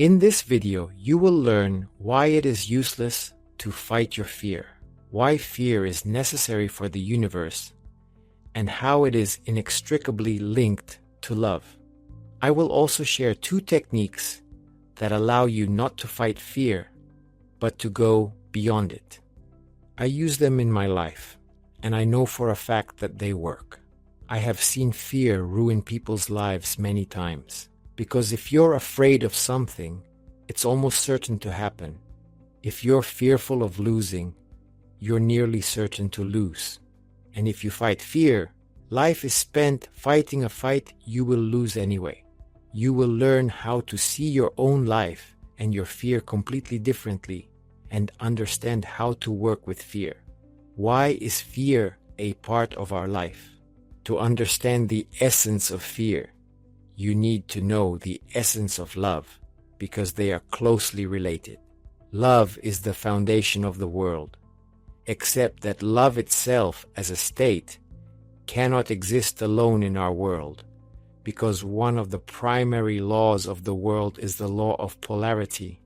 In this video, you will learn why it is useless to fight your fear, why fear is necessary for the universe, and how it is inextricably linked to love. I will also share 2 techniques that allow you not to fight fear, but to go beyond it. I use them in my life, and I know for a fact that they work. I have seen fear ruin people's lives many times, because if you're afraid of something, it's almost certain to happen. If you're fearful of losing, you're nearly certain to lose. And if you fight fear, life is spent fighting a fight you will lose anyway. You will learn how to see your own life and your fear completely differently and understand how to work with fear. Why is fear a part of our life? To understand the essence of fear, you need to know the essence of love, because they are closely related. Love is the foundation of the world, except that love itself as a state cannot exist alone in our world, because one of the primary laws of the world is the law of polarity.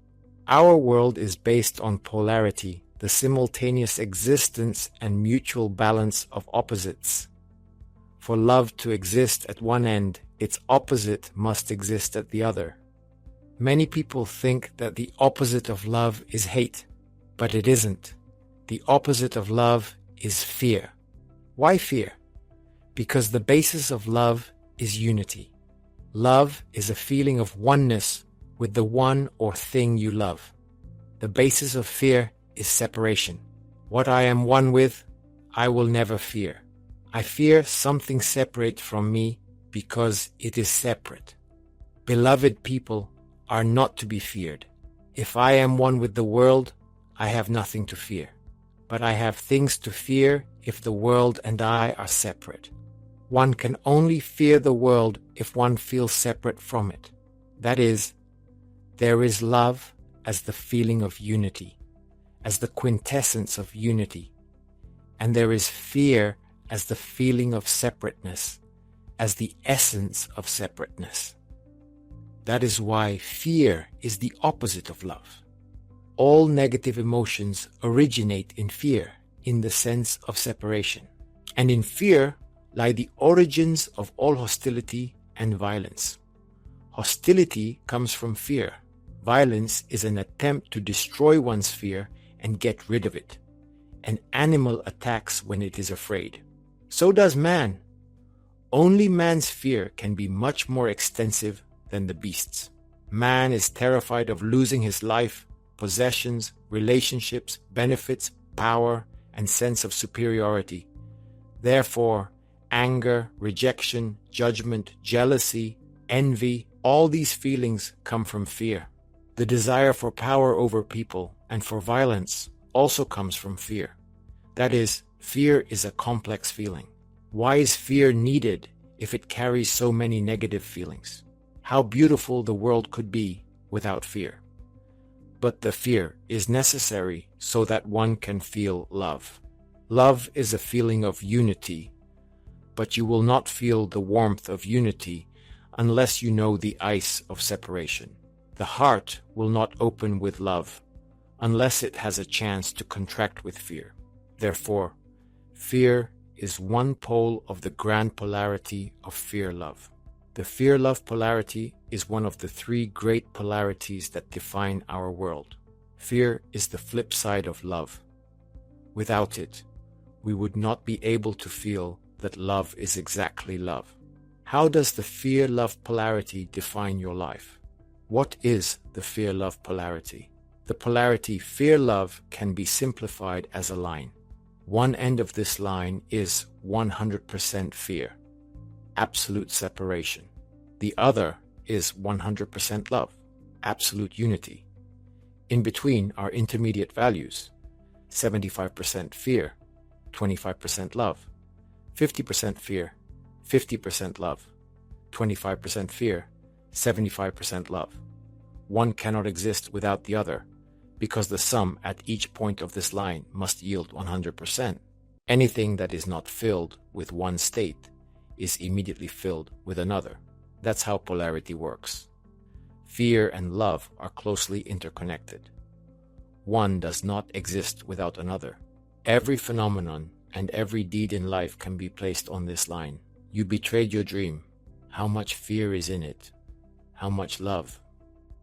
Our world is based on polarity, the simultaneous existence and mutual balance of opposites. For love to exist at one end, its opposite must exist at the other. Many people think that the opposite of love is hate, but it isn't. The opposite of love is fear. Why fear? Because the basis of love is unity. Love is a feeling of oneness with the one or thing you love. The basis of fear is separation. What I am one with, I will never fear. I fear something separate from me because it is separate. Beloved people are not to be feared. If I am one with the world, I have nothing to fear. But I have things to fear if the world and I are separate. One can only fear the world if one feels separate from it. That is, there is love as the feeling of unity, as the quintessence of unity, and there is fear as the feeling of separateness, as the essence of separateness. That is why fear is the opposite of love. All negative emotions originate in fear, in the sense of separation. And in fear lie the origins of all hostility and violence. Hostility comes from fear. Violence is an attempt to destroy one's fear and get rid of it. An animal attacks when it is afraid. So does man. Only man's fear can be much more extensive than the beast's. Man is terrified of losing his life, possessions, relationships, benefits, power, and sense of superiority. Therefore, anger, rejection, judgment, jealousy, envy, all these feelings come from fear. The desire for power over people and for violence also comes from fear. That is, fear is a complex feeling. Why is fear needed if it carries so many negative feelings? How beautiful the world could be without fear. But the fear is necessary so that one can feel love. Love is a feeling of unity, but you will not feel the warmth of unity unless you know the ice of separation. The heart will not open with love unless it has a chance to contract with fear. Therefore, fear is one pole of the grand polarity of fear-love. The fear-love polarity is one of the 3 great polarities that define our world. Fear is the flip side of love. Without it, we would not be able to feel that love is exactly love. How does the fear-love polarity define your life? What is the fear-love polarity? The polarity fear-love can be simplified as a line. One end of this line is 100% fear, absolute separation. The other is 100% love, absolute unity. In between are intermediate values, 75% fear, 25% love, 50% fear, 50% love, 25% fear, 75% love. One cannot exist without the other, because the sum at each point of this line must yield 100%. Anything that is not filled with one state is immediately filled with another. That's how polarity works. fear and love are closely interconnected. One does not exist without another. Every phenomenon and every deed in life can be placed on this line. You betrayed your dream. How much fear is in it? How much love?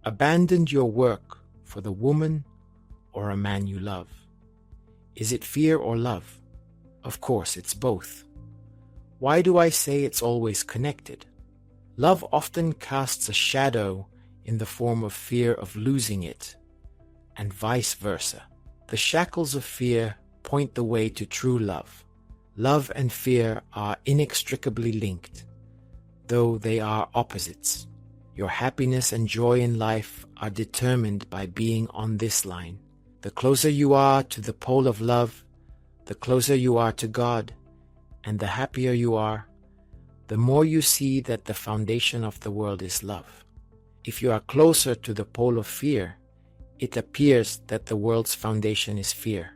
Abandoned your work for the woman or a man you love. Is it fear or love? Of course, it's both. Why do I say it's always connected? Love often casts a shadow in the form of fear of losing it, and vice versa. The shackles of fear point the way to true love. Love and fear are inextricably linked, though they are opposites. Your happiness and joy in life are determined by being on this line. The closer you are to the pole of love, the closer you are to God, and the happier you are, the more you see that the foundation of the world is love. If you are closer to the pole of fear, it appears that the world's foundation is fear.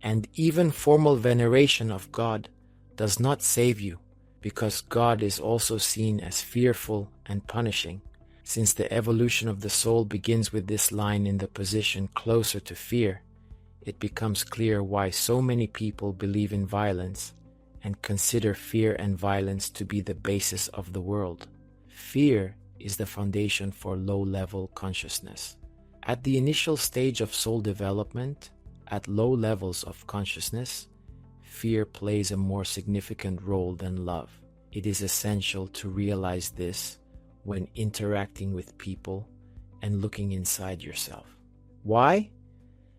And even formal veneration of God does not save you, because God is also seen as fearful and punishing. Since the evolution of the soul begins with this line in the position closer to fear, it becomes clear why so many people believe in violence and consider fear and violence to be the basis of the world. Fear is the foundation for low-level consciousness. At the initial stage of soul development, at low levels of consciousness, fear plays a more significant role than love. It is essential to realize this when interacting with people and looking inside yourself. Why?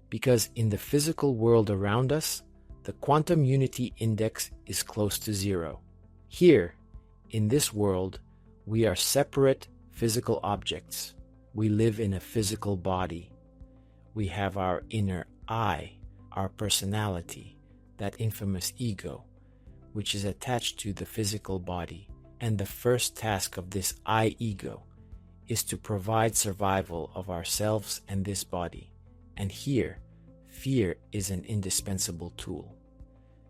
Because in the physical world around us, the quantum unity index is close to zero. Here, in this world, we are separate physical objects. We live in a physical body. We have our inner I, our personality, that infamous ego, which is attached to the physical body. And the first task of this I ego is to provide survival of ourselves and this body. And here, fear is an indispensable tool.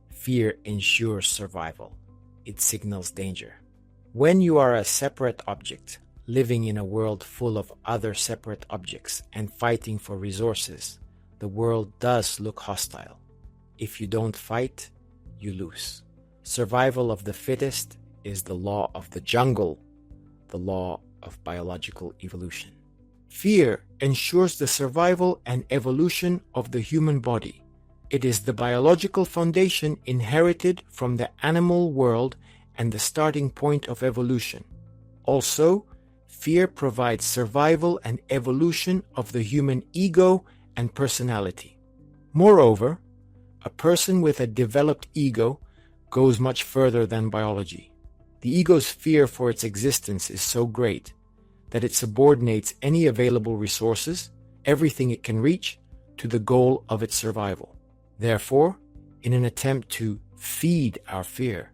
Fear ensures survival. It signals danger. When you are a separate object, living in a world full of other separate objects and fighting for resources, the world does look hostile. If you don't fight, you lose. Survival of the fittest is the law of the jungle, the law of biological evolution. Fear ensures the survival and evolution of the human body. It is the biological foundation inherited from the animal world and the starting point of evolution. Also, fear provides survival and evolution of the human ego and personality. Moreover, a person with a developed ego goes much further than biology. The ego's fear for its existence is so great that it subordinates any available resources, everything it can reach, to the goal of its survival. Therefore, in an attempt to feed our fear,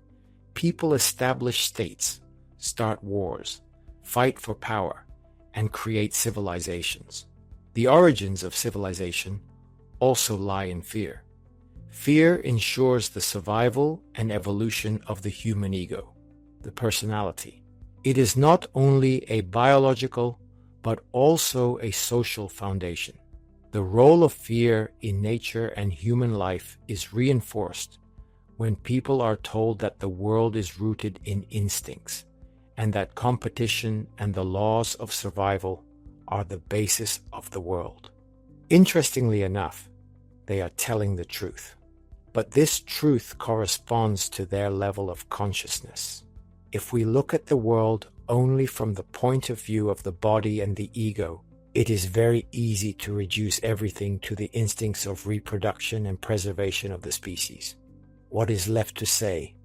people establish states, start wars, fight for power, and create civilizations. The origins of civilization also lie in fear. Fear ensures the survival and evolution of the human ego, the personality. It is not only a biological, but also a social foundation. The role of fear in nature and human life is reinforced when people are told that the world is rooted in instincts and that competition and the laws of survival are the basis of the world. Interestingly enough, they are telling the truth. But this truth corresponds to their level of consciousness. If we look at the world only from the point of view of the body and the ego, it is very easy to reduce everything to the instincts of reproduction and preservation of the species. What is left to say?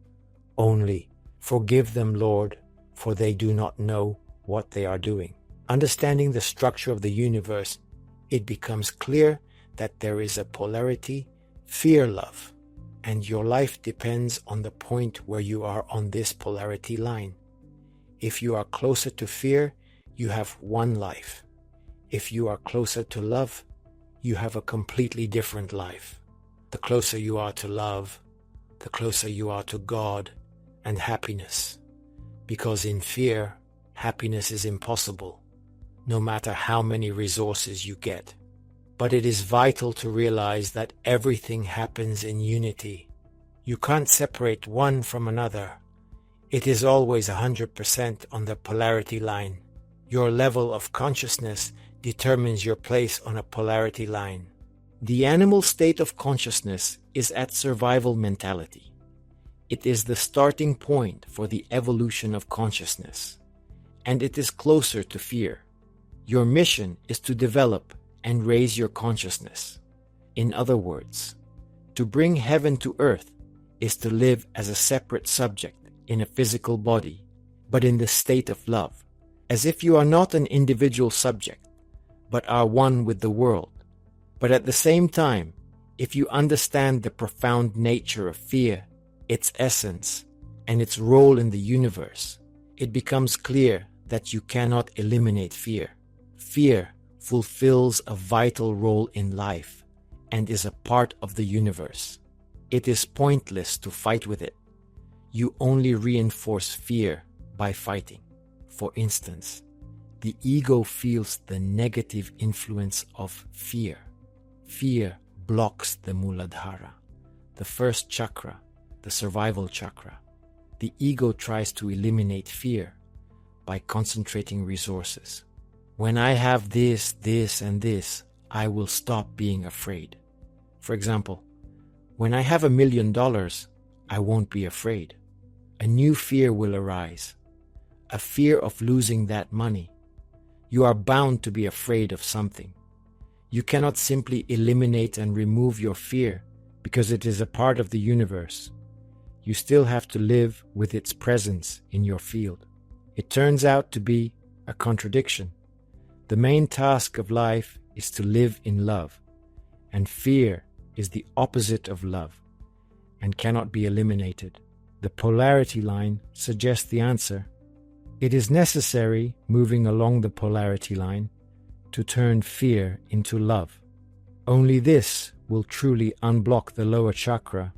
Only, "Forgive them, Lord, for they do not know what they are doing." Understanding the structure of the universe, it becomes clear that there is a polarity, fear-love, and your life depends on the point where you are on this polarity line. If you are closer to fear, you have one life. If you are closer to love, you have a completely different life. The closer you are to love, the closer you are to God and happiness. Because in fear, happiness is impossible. no matter how many resources you get. But it is vital to realize that everything happens in unity. You can't separate one from another. It is always 100% on the polarity line. Your level of consciousness determines your place on a polarity line. The animal state of consciousness is at survival mentality. It is the starting point for the evolution of consciousness, and it is closer to fear. Your mission is to develop and raise your consciousness. In other words, to bring heaven to earth is to live as a separate subject in a physical body, but in the state of love, as if you are not an individual subject, but are one with the world. But at the same time, if you understand the profound nature of fear, its essence, and its role in the universe, it becomes clear that you cannot eliminate fear. Fear fulfills a vital role in life and is a part of the universe. It is pointless to fight with it. You only reinforce fear by fighting. For instance, the ego feels the negative influence of fear. Fear blocks the Muladhara, the first chakra, the survival chakra. The ego tries to eliminate fear by concentrating resources. When I have this, and this, I will stop being afraid. For example, when I have $1 million, I won't be afraid. A new fear will arise, a fear of losing that money. You are bound to be afraid of something. You cannot simply eliminate and remove your fear because it is a part of the universe. You still have to live with its presence in your field. It turns out to be a contradiction. The main task of life is to live in love, and fear is the opposite of love and cannot be eliminated. The polarity line suggests the answer. It is necessary, moving along the polarity line, to turn fear into love. Only this will truly unblock the lower chakra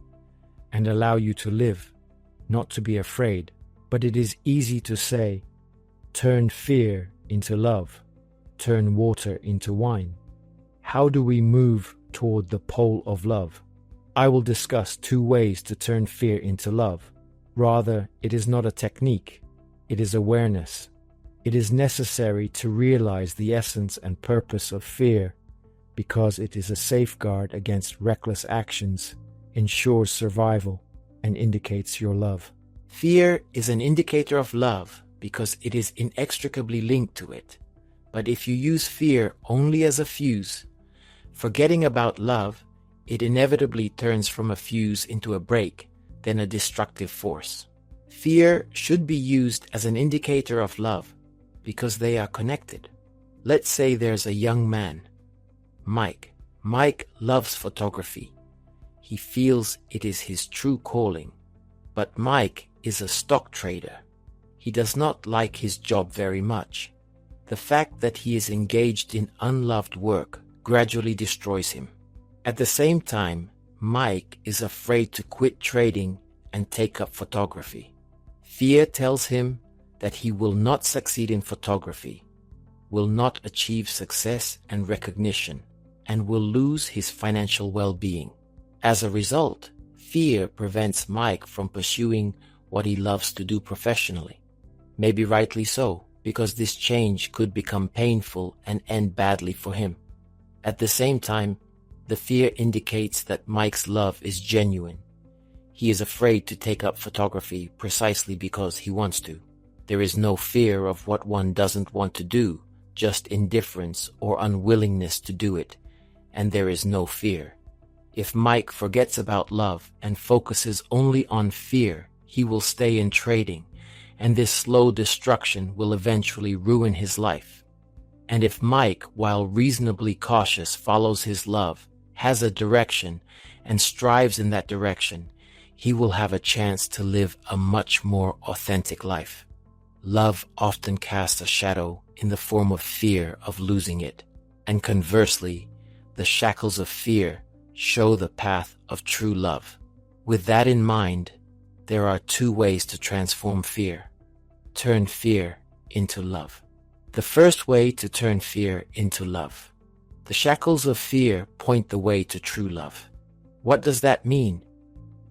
and allow you to live, not to be afraid. But it is easy to say, turn fear into love, turn water into wine. How do we move toward the pole of love? I will discuss 2 ways to turn fear into love. Rather, it is not a technique, it is awareness. It is necessary to realize the essence and purpose of fear because it is a safeguard against reckless actions, ensures survival, and indicates your love. Fear is an indicator of love because it is inextricably linked to it. But if you use fear only as a fuse, forgetting about love, it inevitably turns from a fuse into a break, then a destructive force. Fear should be used as an indicator of love because they are connected. Let's say there's a young man, Mike. Mike loves photography. He feels it is his true calling. But Mike is a stock trader. He does not like his job very much. The fact that he is engaged in unloved work gradually destroys him. At the same time, Mike is afraid to quit trading and take up photography. Fear tells him that he will not succeed in photography, will not achieve success and recognition, and will lose his financial well-being. As a result, fear prevents Mike from pursuing what he loves to do professionally. Maybe rightly so, because this change could become painful and end badly for him. At the same time, the fear indicates that Mike's love is genuine. He is afraid to take up photography precisely because he wants to. There is no fear of what one doesn't want to do, just indifference or unwillingness to do it, and there is no fear. If Mike forgets about love and focuses only on fear, he will stay in trading, and this slow destruction will eventually ruin his life. And if Mike, while reasonably cautious, follows his love, has a direction, and strives in that direction, he will have a chance to live a much more authentic life. Love often casts a shadow in the form of fear of losing it, and conversely, the shackles of fear show the path of true love. With that in mind, there are 2 ways to transform fear. Turn fear into love. The first way to turn fear into love. The shackles of fear point the way to true love. What does that mean?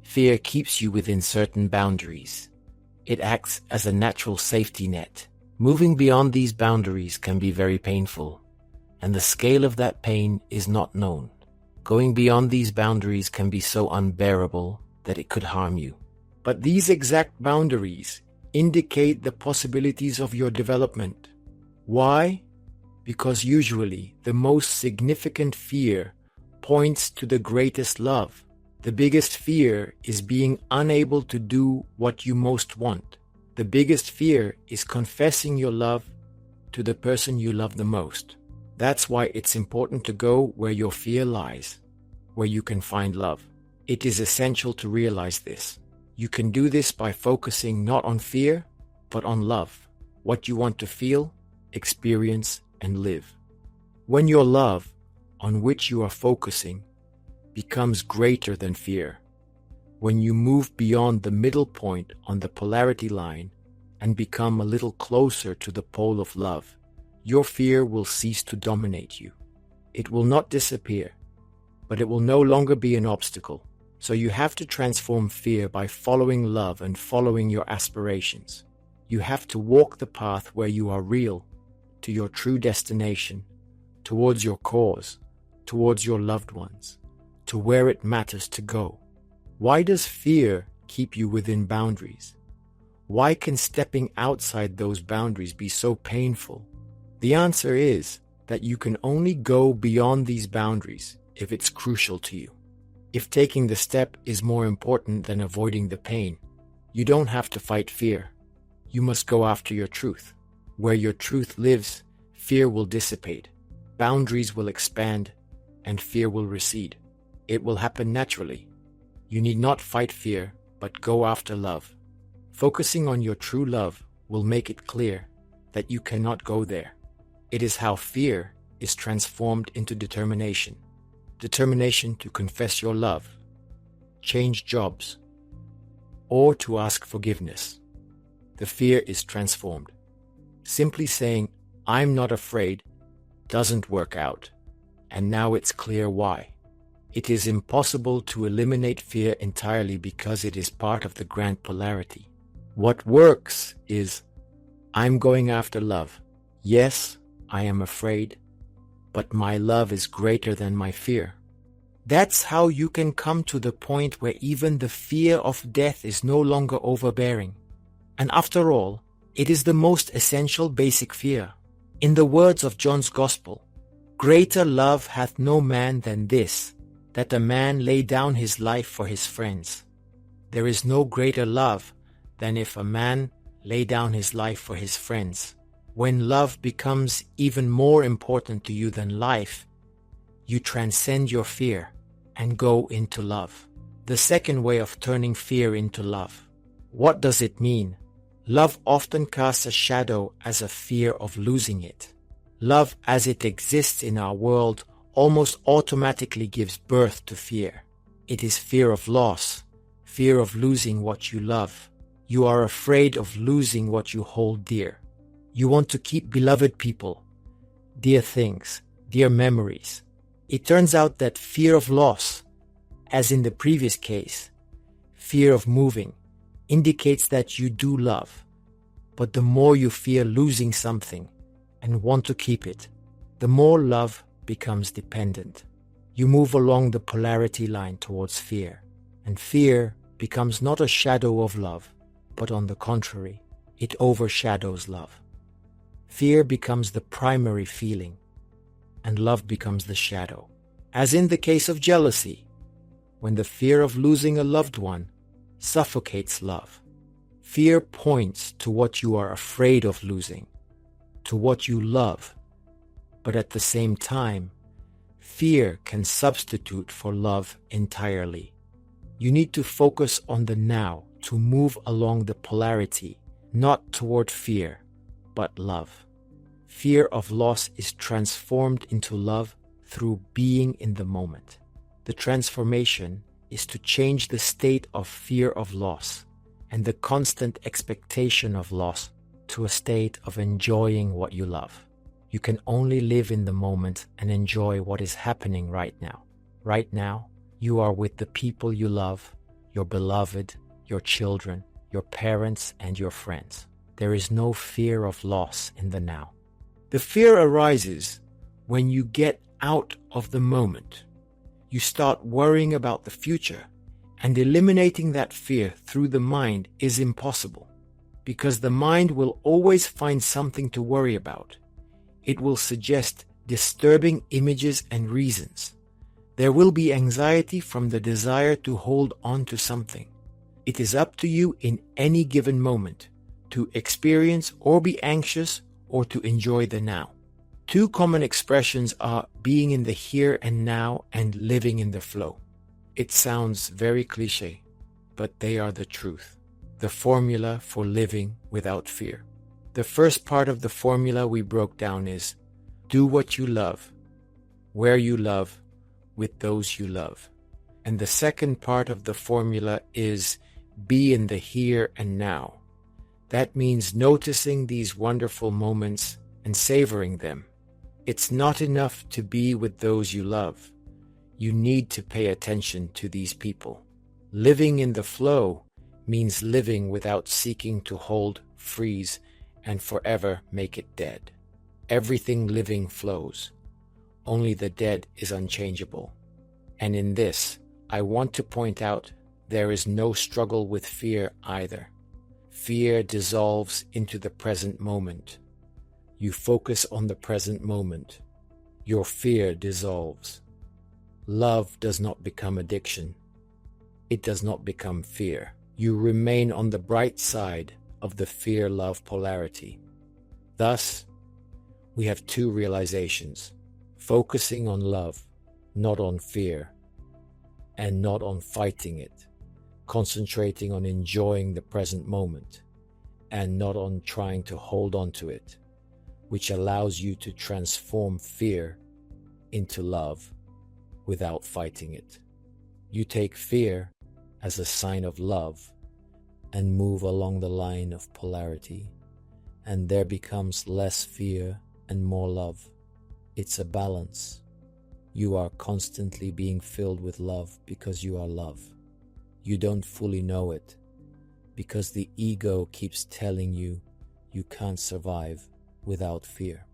Fear keeps you within certain boundaries. It acts as a natural safety net. Moving beyond these boundaries can be very painful, and the scale of that pain is not known. Going beyond these boundaries can be so unbearable that it could harm you. But these exact boundaries indicate the possibilities of your development. Why? Because usually the most significant fear points to the greatest love. The biggest fear is being unable to do what you most want. The biggest fear is confessing your love to the person you love the most. That's why it's important to go where your fear lies, where you can find love. It is essential to realize this. You can do this by focusing not on fear, but on love, what you want to feel, experience, and live. When your love, on which you are focusing, becomes greater than fear, when you move beyond the middle point on the polarity line and become a little closer to the pole of love, your fear will cease to dominate you. It will not disappear, but it will no longer be an obstacle. So you have to transform fear by following love and following your aspirations. You have to walk the path where you are real, to your true destination, towards your cause, towards your loved ones, to where it matters to go. Why does fear keep you within boundaries? Why can stepping outside those boundaries be so painful? The answer is that you can only go beyond these boundaries if it's crucial to you. If taking the step is more important than avoiding the pain, you don't have to fight fear. You must go after your truth. Where your truth lives, fear will dissipate, boundaries will expand, and fear will recede. It will happen naturally. You need not fight fear, but go after love. Focusing on your true love will make it clear that you cannot go there. It is how fear is transformed into determination. Determination to confess your love, change jobs, or to ask forgiveness. The fear is transformed. Simply saying, "I'm not afraid," doesn't work out, and now it's clear why. It is impossible to eliminate fear entirely because it is part of the Great Polarity. What works is, "I'm going after love. Yes, I am afraid, but my love is greater than my fear." That's how you can come to the point where even the fear of death is no longer overbearing. And after all, it is the most essential basic fear. In the words of John's Gospel, "Greater love hath no man than this, that a man lay down his life for his friends." There is no greater love than if a man lay down his life for his friends. When love becomes even more important to you than life, you transcend your fear and go into love. The second way of turning fear into love. What does it mean? Love often casts a shadow as a fear of losing it. Love as it exists in our world almost automatically gives birth to fear. It is fear of loss, fear of losing what you love. You are afraid of losing what you hold dear. You want to keep beloved people, dear things, dear memories. It turns out that fear of loss, as in the previous case, fear of moving, indicates that you do love. But the more you fear losing something and want to keep it, the more love becomes dependent. You move along the polarity line towards fear, and fear becomes not a shadow of love, but on the contrary, it overshadows love. Fear becomes the primary feeling, and love becomes the shadow. As in the case of jealousy, when the fear of losing a loved one suffocates love. Fear points to what you are afraid of losing, to what you love, but at the same time, fear can substitute for love entirely. You need to focus on the now to move along the polarity, not toward fear, but love. Fear of loss is transformed into love through being in the moment. The transformation is to change the state of fear of loss and the constant expectation of loss to a state of enjoying what you love. You can only live in the moment and enjoy what is happening right now. Right now, you are with the people you love, your beloved, your children, your parents, and your friends. There is no fear of loss in the now. The fear arises when you get out of the moment. You start worrying about the future, and eliminating that fear through the mind is impossible, because the mind will always find something to worry about. It will suggest disturbing images and reasons. There will be anxiety from the desire to hold on to something. It is up to you in any given moment to experience or be anxious or to enjoy the now. Two common expressions are being in the here and now and living in the flow. It sounds very cliché, but they are the truth. The formula for living without fear. The first part of the formula we broke down is do what you love, where you love, with those you love. And the second part of the formula is be in the here and now. That means noticing these wonderful moments and savoring them. It's not enough to be with those you love. You need to pay attention to these people. Living in the flow means living without seeking to hold, freeze, and forever make it dead. Everything living flows. Only the dead is unchangeable. And in this, I want to point out there is no struggle with fear either. Fear dissolves into the present moment. You focus on the present moment. Your fear dissolves. Love does not become addiction. It does not become fear. You remain on the bright side of the fear-love polarity. Thus, we have two realizations: focusing on love, not on fear, and not on fighting it, concentrating on enjoying the present moment, and not on trying to hold on to it, which allows you to transform fear into love without fighting it. You take fear as a sign of love and move along the line of polarity, and there becomes less fear and more love. It's a balance. You are constantly being filled with love because you are love. You don't fully know it because the ego keeps telling you you can't survive without fear.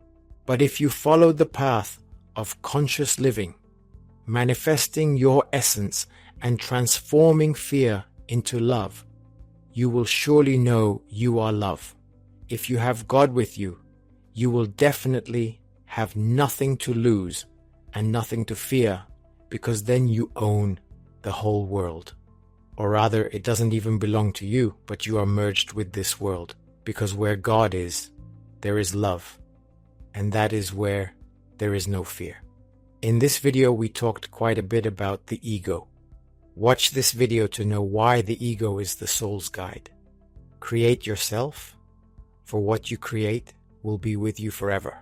But if you follow the path of conscious living, manifesting your essence and transforming fear into love, you will surely know you are love. If you have God with you, you will definitely have nothing to lose and nothing to fear, because then you own the whole world. Or rather, it doesn't even belong to you, but you are merged with this world, because where God is, there is love, and that is where there is no fear. In this video, we talked quite a bit about the ego. Watch this video to know why the ego is the soul's guide. Create yourself, for what you create will be with you forever.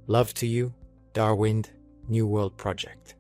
Love to you, Darwind, New World Project.